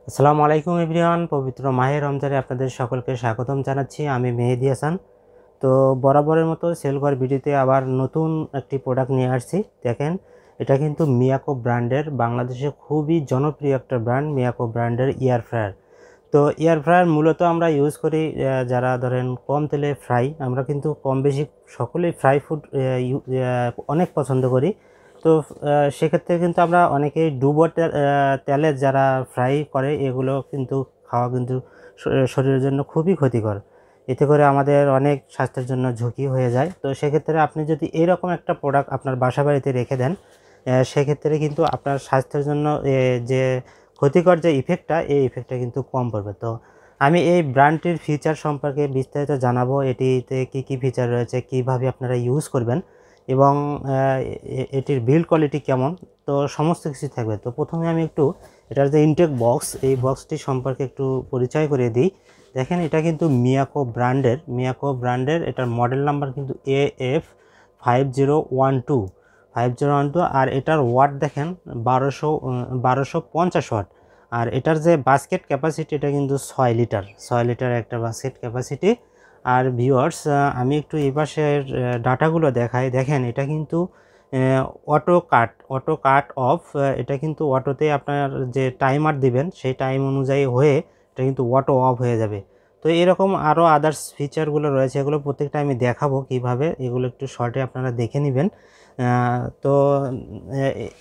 আসসালামু আলাইকুম এভরিওয়ান। পবিত্র মাহে রমজানে আপনাদের সকলকে স্বাগতম জানাচ্ছি। আমি মেহেদি হাসান। তো বরাবরের মতো সেল ঘর ভিডিওতে আবার নতুন একটি প্রোডাক্ট নিয়ে আসছি। দেখেন, এটা কিন্তু মিয়াকো ব্র্যান্ডের, বাংলাদেশে খুবই জনপ্রিয় একটা ব্র্যান্ড মিয়াকো ব্র্যান্ডের এয়ার ফ্রায়ার। তো এয়ার ফ্রায়ার মূলত আমরা ইউজ করি যারা ধরেন কম তেলে ফ্রাই, আমরা কিন্তু কম বেশি সকলেই ফ্রাই ফুড অনেক পছন্দ করি। তো সেক্ষেত্রে কিন্তু আমরা অনেকেই ডুবো তেলে যারা ফ্রাই করে এগুলো কিন্তু খাওয়া কিন্তু শরীরের জন্য খুবই ক্ষতিকর। এতে করে আমাদের অনেক স্বাস্থ্যের জন্য ঝুঁকি হয়ে যায়। তো সেক্ষেত্রে আপনি যদি এইরকম একটা প্রোডাক্ট আপনার বাসা বাড়িতে রেখে দেন, সেক্ষেত্রে কিন্তু আপনার স্বাস্থ্যের জন্য যে ক্ষতিকর যে ইফেক্টটা, এই ইফেক্টটা কিন্তু কম পড়বে। তো আমি এই ব্র্যান্ডটির ফিচার সম্পর্কে বিস্তারিত জানাবো, এটিতে কি কি ফিচার রয়েছে, কিভাবে আপনারা ইউজ করবেন এবং এটির বিল্ড কোয়ালিটি কেমন, তো সমস্ত কিছু থাকবে। তো প্রথমে আমি একটু এটার যে ইনটেক বক্স, এই বক্সটি সম্পর্কে একটু পরিচয় করে দিই। দেখেন, এটা কিন্তু মিয়াকো ব্র্যান্ডের এটার মডেল নাম্বার কিন্তু AF 5012 আর এটার ওয়াট দেখেন 1250 ওয়াট। আর এটার যে বাস্কেট ক্যাপাসিটি, এটা কিন্তু 6 লিটার একটা বাস্কেট ক্যাপাসিটি। আর ভিউয়ার্স, আমি একটু এই পাশের ডাটাগুলো দেখাই। দেখেন, এটা কিন্তু অটো কাট অফ। এটা কিন্তু অটোতে আপনার যে টাইমার দিবেন সেই টাইম অনুযায়ী হয়ে এটা কিন্তু অটো অফ হয়ে যাবে। তো এরকম আরও আদার্স ফিচারগুলো রয়েছে, এগুলো প্রত্যেকটা আমি দেখাবো কিভাবে, এগুলো একটু শর্টে আপনারা দেখে নেবেন। তো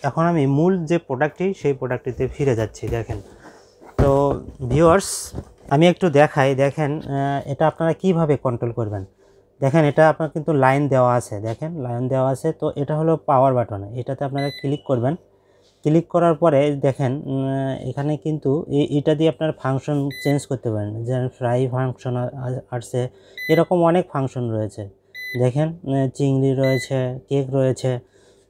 এখন আমি মূল যে প্রোডাক্টটি, সেই প্রোডাক্টটিতে ফিরে যাচ্ছি। দেখেন, তো ভিউয়ার্স, আমি একটু দেখাই। দেখেন, এটা আপনারা কিভাবে কন্ট্রোল করবেন। দেখেন, এটা আপনার কিন্তু লাইন দেওয়া আছে। দেখেন, লাইন দেওয়া আছে। তো এটা হলো পাওয়ার বাটন, এটাতে আপনারা ক্লিক করবেন। ক্লিক করার পরে দেখেন, এখানে কিন্তু এটা দিয়ে আপনার ফাংশন চেঞ্জ করতে পারেন। যেমন ফ্রাই ফাংশন আসছে, এরকম অনেক ফাংশন রয়েছে। দেখেন, চিংড়ি রয়েছে, কেক রয়েছে।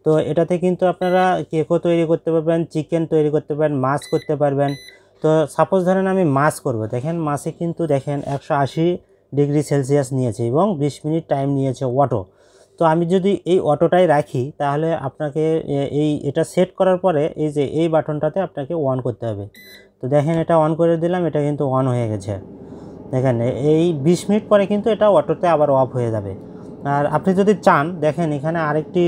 তো এটাতে কিন্তু আপনারা কেকও তৈরি করতে পারবেন, চিকেন তৈরি করতে পারবেন, মাছ করতে পারবেন। তো সাপোজ ধরেন আমি মাছ করব। দেখেন, মাছে কিন্তু দেখেন 180 ডিগ্রি সেলসিয়াস নিয়েছে এবং 20 মিনিট টাইম নিয়েছে অটো। তো আমি যদি এই অটোটাই রাখি, তাহলে আপনাকে এটা সেট করার পরে এই বাটনটাতে আপনাকে অন করতে হবে। তো দেখেন, এটা অন করে দিলাম, এটা কিন্তু অন হয়ে গেছে। দেখেন, এই 20 মিনিট পরে কিন্তু এটা অটোতে আবার অফ হয়ে যাবে। আর আপনি যদি চান, দেখেন এখানে আরেকটি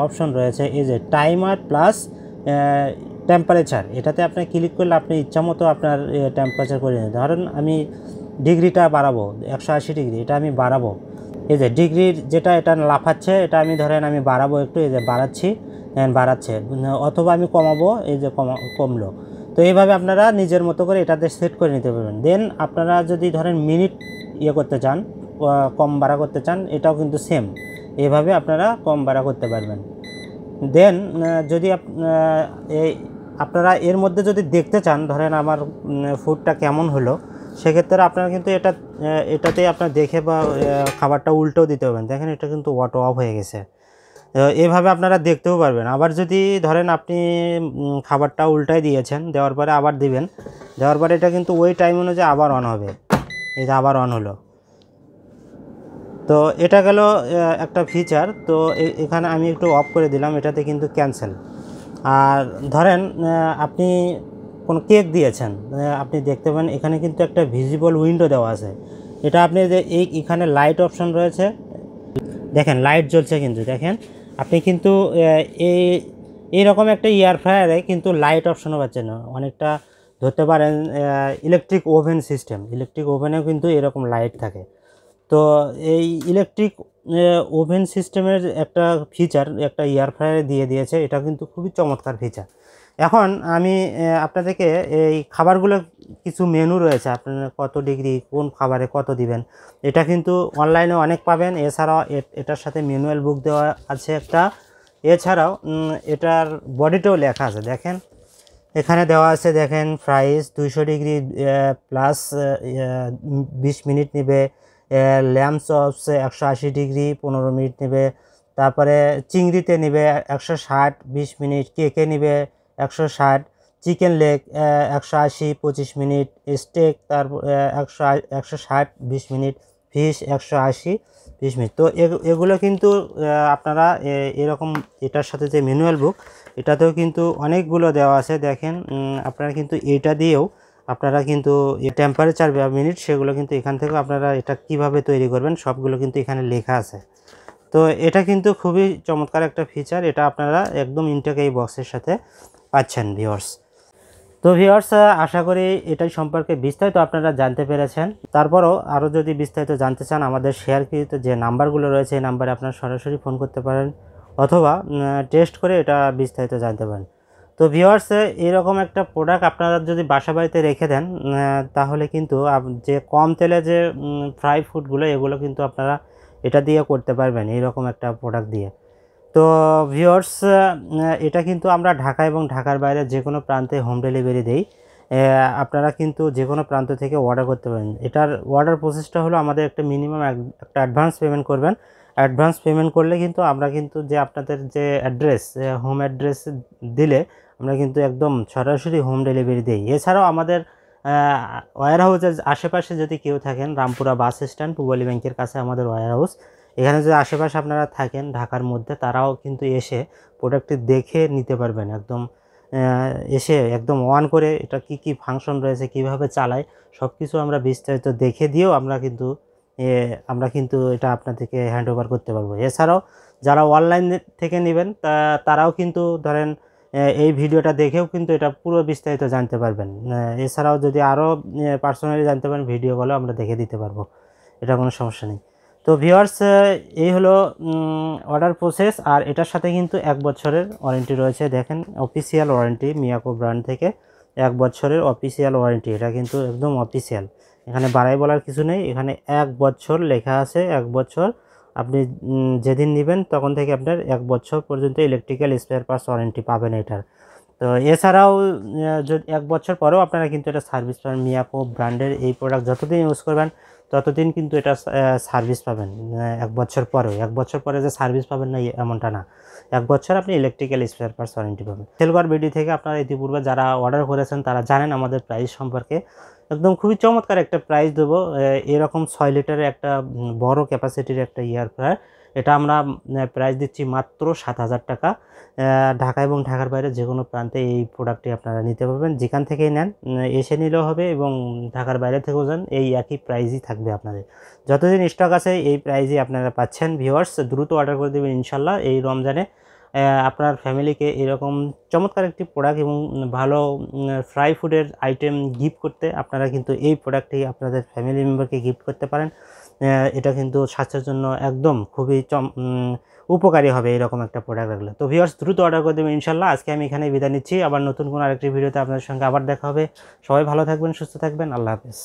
অপশন রয়েছে, এই যে টাইমার প্লাস টেম্পারেচার। এটাতে আপনি ক্লিক করলে আপনি ইচ্ছামতো আপনার টেম্পারেচার করে নিন। ধরেন আমি ডিগ্রিটা বাড়াবো 180 ডিগ্রি, এটা আমি বাড়াবো। এই যে ডিগ্রির যেটা এটা লাফাচ্ছে, এটা আমি ধরেন আমি বাড়াবো একটু, এই যে বাড়াচ্ছি, বাড়াচ্ছে। অথবা আমি কমাবো, এই যে কমলো। তো এইভাবে আপনারা নিজের মতো করে এটাতে সেট করে নিতে পারবেন। দেন আপনারা যদি ধরেন মিনিট করতে চান, কম বাড়া করতে চান, এটাও কিন্তু সেম, এইভাবে আপনারা কম বাড়া করতে পারবেন। দেন যদি আপনারা এর মধ্যে যদি দেখতে চান, ধরেন আমার ফুডটা কেমন হলো, সেক্ষেত্রে আপনারা কিন্তু এটাতেই আপনার দেখে বা খাবারটা উল্টেও দিতে পারবেন। দেখেন, এটা কিন্তু অটো অফ হয়ে গেছে। এভাবে আপনারা দেখতেও পারবেন। আবার যদি ধরেন আপনি খাবারটা উল্টাই দিয়েছেন, দেওয়ার পরে আবার দিবেন, দেওয়ার পরে এটা কিন্তু ওই টাইম অনুযায়ী আবার অন হবে। এটা আবার অন হলো। তো এটা গেল একটা ফিচার। তো এখানে আমি একটু অফ করে দিলাম, এটাতে কিন্তু ক্যান্সেল। আর ধরেন আপনি কোনো কেক দিয়েছেন, আপনি দেখতে পাবেন এখানে কিন্তু একটা ভিজিবল উইন্ডো দেওয়া আছে। এটা আপনি যে এখানে লাইট অপশন রয়েছে, দেখেন লাইট জ্বলছে কিন্তু। দেখেন, আপনি কিন্তু এইরকম একটা এয়ার ফ্রায়ারে কিন্তু লাইট অপশনও পাচ্ছেন না। অনেকটা ধরতে পারেন ইলেকট্রিক ওভেনেও কিন্তু এরকম লাইট থাকে। তো এই ইলেকট্রিক ওভেন সিস্টেমের একটা ফিচার একটা এয়ার ফ্রায়ারে দিয়ে দিয়েছে, এটা কিন্তু খুবই চমৎকার ফিচার। এখন আমি আপনাদেরকে এই খাবারগুলো কিছু মেনু রয়েছে, আপনারা কত ডিগ্রি কোন খাবারে কত দিবেন, এটা কিন্তু অনলাইনে অনেক পাবেন। এছাড়াও এটার সাথে ম্যানুয়াল বুক দেওয়া আছে একটা। এছাড়াও এটার বডিতেও লেখা আছে। দেখেন, এখানে দেওয়া আছে, দেখেন ফ্রাইস 200 ডিগ্রি প্লাস 20 মিনিট নেবে। ল্যাম্ব চপস 180 ডিগ্রি 15 মিনিট নেবে। তারপরে চিংড়িতে নেবে 160 20 মিনিট, কেকে নেবে 160, চিকেন লেগ 180 25 মিনিট, স্টেক তারপর 160 20 মিনিট, ফিশ 180 20 মিনিট। তো এগুলো কিন্তু আপনারা এরকম এটার সাথে যে ম্যানুয়াল বুক, এটাতেও কিন্তু অনেকগুলো দেওয়া আছে। দেখেন, আপনারা কিন্তু এটা দিয়েও আপনারা কিন্তু টেম্পারেচার বা মিনিট সেগুলো কিন্তু এখান থেকে আপনারা এটা কিভাবে তৈরি করবেন সবগুলো কিন্তু এখানে লেখা আছে। তো এটা কিন্তু খুবই চমৎকার একটা ফিচার, এটা আপনারা একদম ইনটেক এই বক্সের সাথে পাচ্ছেন ভিউয়ার্স। তো ভিউয়ার্স, আশা করি এটাই সম্পর্কে বিস্তারিত আপনারা জানতে পেরেছেন। তারপরও আরও যদি বিস্তারিত জানতে চান আমাদের শেয়ারকৃত যে নাম্বারগুলো রয়েছে এই নাম্বারে আপনারা সরাসরি ফোন করতে পারেন অথবা টেস্ট করে এটা বিস্তারিত জানতে পারেন। তো ভিউয়ার্স, এরকম একটা প্রোডাক্ট আপনারা যদি বাসা বাড়িতে রেখে দেন তাহলে কিন্তু যে কম তেলে যে ফ্রাই ফুডগুলো এগুলো কিন্তু আপনারা এটা দিয়ে করতে পারবেন, এইরকম একটা প্রোডাক্ট দিয়ে। তো ভিউয়ার্স, এটা কিন্তু আমরা ঢাকা এবং ঢাকার বাইরে যে কোনো প্রান্তে হোম ডেলিভারি দেই। আপনারা কিন্তু যে কোনো প্রান্ত থেকে অর্ডার করতে পারেন। এটার অর্ডার প্রসেসটা হলো আমাদের একটা মিনিমাম একটা অ্যাডভান্স পেমেন্ট করবেন। অ্যাডভান্স পেমেন্ট করলে কিন্তু আমরা কিন্তু যে আপনাদের যে অ্যাড্রেস, হোম অ্যাড্রেস দিলে আমরা কিন্তু একদম সরাসরি হোম ডেলিভারি দিই। এছাড়াও আমাদের ওয়্যার হাউসের আশেপাশে যদি কেউ থাকেন, রামপুরা বাস স্ট্যান্ড পূবালী ব্যাংকের কাছে আমাদের ওয়্যার হাউস, এখানে যদি আশেপাশে আপনারা থাকেন ঢাকার মধ্যে, তারাও কিন্তু এসে প্রোডাক্টটি দেখে নিতে পারবেন। একদম এসে একদম অন করে এটা কি কি ফাংশন রয়েছে, কিভাবে চালায় সব কিছু আমরা বিস্তারিত দেখে দিয়েও আমরা কিন্তু এটা আপনাদেরকে হ্যান্ড ওভার করতে পারবো। এছাড়াও যারা অনলাইন থেকে নেবেন তারাও কিন্তু ধরেন এই ভিডিওটা দেখেও কিন্তু এটা পুরো বিস্তারিত জানতে পারবেন। এছাড়াও যদি আরও পার্সোনালি জানতে পারেন ভিডিও কলেও আমরা দেখে দিতে পারবো, এটা কোনো সমস্যা নেই। তো ভিউয়ার্স, এই হলো অর্ডার প্রসেস। আর এটার সাথে কিন্তু 1 বছরের ওয়ারেন্টি রয়েছে। দেখেন, অফিসিয়াল ওয়ারেন্টি মিয়াকো ব্র্যান্ড থেকে 1 বছরের অফিসিয়াল ওয়ারেন্টি, এটা কিন্তু একদম অফিসিয়াল, এখানে বাড়াই বলার কিছু নেই। এখানে 1 বছর লেখা আছে, 1 বছর। আপনি যেদিন নেবেন তখন থেকে আপনার 1 বছর পর্যন্ত ইলেকট্রিক্যাল স্পেয়ার পার্টস ওয়ারেন্টি পাবেন এটার। তো এছাড়াও যদি 1 বছর পরেও আপনারা কিন্তু এটা সার্ভিস পাবেন। মিয়াকো ব্র্যান্ডের এই প্রোডাক্ট যতদিন ইউজ করবেন ততদিন কিন্তু এটা সার্ভিস পাবেন। 1 বছর পরেও, 1 বছর পরে যে সার্ভিস পাবেন না এমনটা না, 1 বছর আপনি ইলেকট্রিক্যাল স্পেয়ার পার্টস ওয়ারেন্টি পাবেন। সেলগর বিডি থেকে আপনারা ইতিপূর্বে যারা অর্ডার করেছেন তারা জানেন আমাদের প্রাইস সম্পর্কে। একদম খুবই চমৎকার একটা প্রাইস দেবো। এরকম 6 লিটারের একটা বড় ক্যাপাসিটির একটা এয়ার ফ্রায়ার, এটা আমরা প্রাইস দিচ্ছি মাত্র 7,000 টাকা। ঢাকা এবং ঢাকার বাইরে যে কোনো প্রান্তে এই প্রোডাক্টটি আপনারা নিতে পারবেন, যেখান থেকেই নেন এসে নিলেও হবে এবং ঢাকার বাইরে থেকেও যান, এই একই প্রাইসই থাকবে আপনাদের। যতদিন স্টক আছে এই প্রাইসই আপনারা পাচ্ছেন। ভিউয়ার্স, দ্রুত অর্ডার করে দেবেন ইনশাল্লাহ। এই রমজানে আপনার ফ্যামিলিকে এরকম চমৎকার একটি প্রোডাক্ট এবং ভালো ফ্রাই ফুডের আইটেম গিফট করতে আপনারা কিন্তু এই প্রোডাক্টটি আপনাদের ফ্যামিলি মেম্বারকে গিফট করতে পারেন। এটা কিন্তু স্বাস্থ্যের জন্য একদম খুবই উপকারী হবে এরকম একটা প্রোডাক্ট রাখলে। তো ভিউয়ার্স, দ্রুত অর্ডার করে দেবেন ইনশাল্লাহ। আজকে আমি এখানে বিদায় নিচ্ছি, আবার নতুন কোনো আরেকটি ভিডিওতে আপনাদের সঙ্গে আবার দেখা হবে। সবাই ভালো থাকবেন, সুস্থ থাকবেন, আল্লাহ হাফেজ।